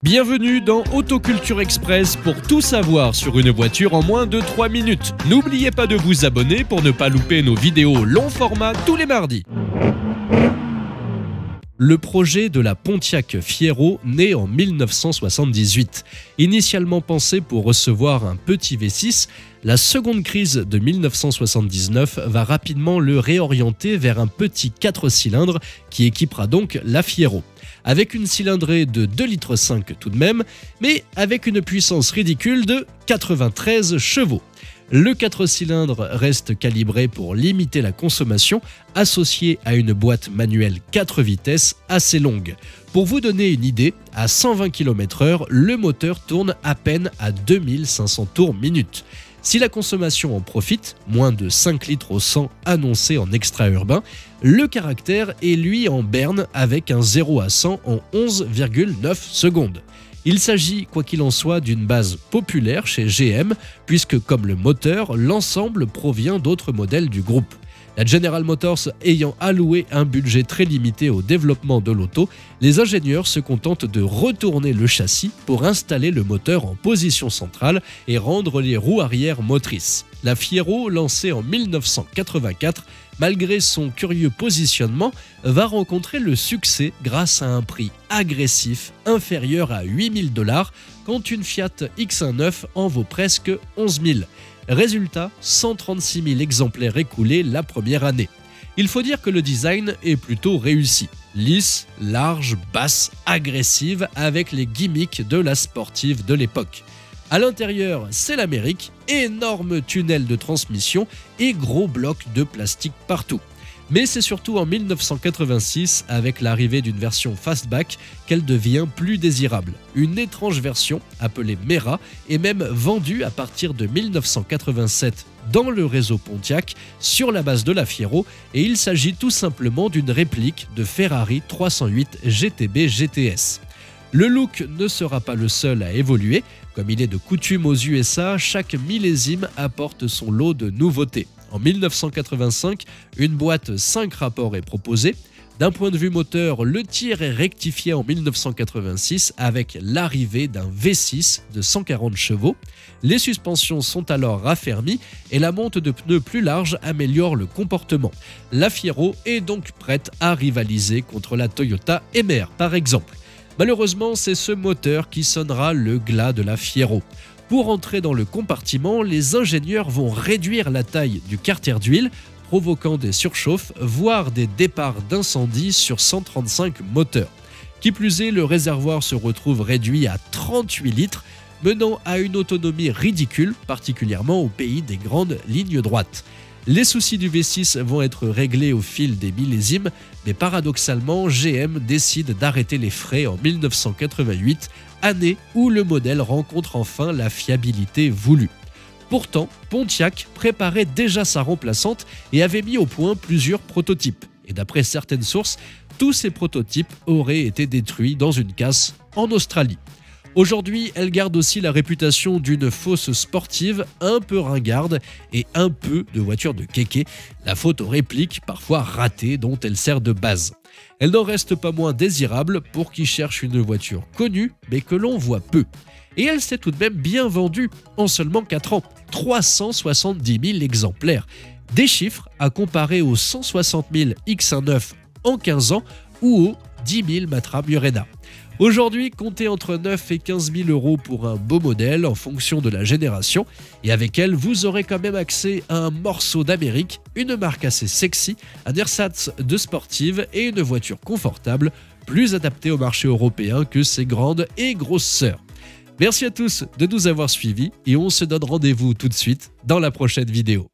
Bienvenue dans Autoculture Express pour tout savoir sur une voiture en moins de 3 minutes. N'oubliez pas de vous abonner pour ne pas louper nos vidéos long format tous les mardis. Le projet de la Pontiac Fiero naît en 1978. Initialement pensé pour recevoir un petit V6, la seconde crise de 1979 va rapidement le réorienter vers un petit 4 cylindres qui équipera donc la Fiero. Avec une cylindrée de 2,5 litres tout de même, mais avec une puissance ridicule de 93 chevaux. Le 4 cylindres reste calibré pour limiter la consommation, associé à une boîte manuelle 4 vitesses assez longue. Pour vous donner une idée, à 120 km/h, le moteur tourne à peine à 2500 tours minute. Si la consommation en profite, moins de 5 litres au 100 annoncé en extra-urbain, le caractère est lui en berne avec un 0 à 100 en 11,9 secondes. Il s'agit, quoi qu'il en soit, d'une base populaire chez GM, puisque comme le moteur, l'ensemble provient d'autres modèles du groupe. La General Motors ayant alloué un budget très limité au développement de l'auto, les ingénieurs se contentent de retourner le châssis pour installer le moteur en position centrale et rendre les roues arrière motrices. La Fiero, lancée en 1984, malgré son curieux positionnement, va rencontrer le succès grâce à un prix agressif inférieur à 8 000 $, quand une Fiat X1 en vaut presque 11 000. Résultat, 136 000 exemplaires écoulés la première année. Il faut dire que le design est plutôt réussi. Lisse, large, basse, agressive, avec les gimmicks de la sportive de l'époque. À l'intérieur, c'est l'Amérique, énorme tunnel de transmission et gros blocs de plastique partout. Mais c'est surtout en 1986, avec l'arrivée d'une version fastback, qu'elle devient plus désirable. Une étrange version, appelée Mera, est même vendue à partir de 1987 dans le réseau Pontiac, sur la base de la Fiero, et il s'agit tout simplement d'une réplique de Ferrari 308 GTB GTS. Le look ne sera pas le seul à évoluer. Comme il est de coutume aux USA, chaque millésime apporte son lot de nouveautés. En 1985, une boîte 5 rapports est proposée. D'un point de vue moteur, le tir est rectifié en 1986 avec l'arrivée d'un V6 de 140 chevaux. Les suspensions sont alors raffermies et la monte de pneus plus large améliore le comportement. La Fiero est donc prête à rivaliser contre la Toyota MR par exemple. Malheureusement, c'est ce moteur qui sonnera le glas de la Fiero. Pour entrer dans le compartiment, les ingénieurs vont réduire la taille du carter d'huile, provoquant des surchauffes, voire des départs d'incendie sur 135 moteurs. Qui plus est, le réservoir se retrouve réduit à 38 litres, menant à une autonomie ridicule, particulièrement au pays des grandes lignes droites. Les soucis du V6 vont être réglés au fil des millésimes, mais paradoxalement, GM décide d'arrêter les frais en 1988, année où le modèle rencontre enfin la fiabilité voulue. Pourtant, Pontiac préparait déjà sa remplaçante et avait mis au point plusieurs prototypes. Et d'après certaines sources, tous ces prototypes auraient été détruits dans une casse en Australie. Aujourd'hui, elle garde aussi la réputation d'une fausse sportive un peu ringarde et un peu de voiture de kéké, la faute aux répliques parfois ratées dont elle sert de base. Elle n'en reste pas moins désirable pour qui cherche une voiture connue mais que l'on voit peu. Et elle s'est tout de même bien vendue en seulement 4 ans, 370 000 exemplaires. Des chiffres à comparer aux 160 000 X1 en 15 ans ou aux 10 000 Matra Murena. Aujourd'hui, comptez entre 9 et 15 000 € pour un beau modèle en fonction de la génération. Et avec elle, vous aurez quand même accès à un morceau d'Amérique, une marque assez sexy, un ersatz de sportive et une voiture confortable, plus adaptée au marché européen que ses grandes et grosses sœurs. Merci à tous de nous avoir suivis et on se donne rendez-vous tout de suite dans la prochaine vidéo.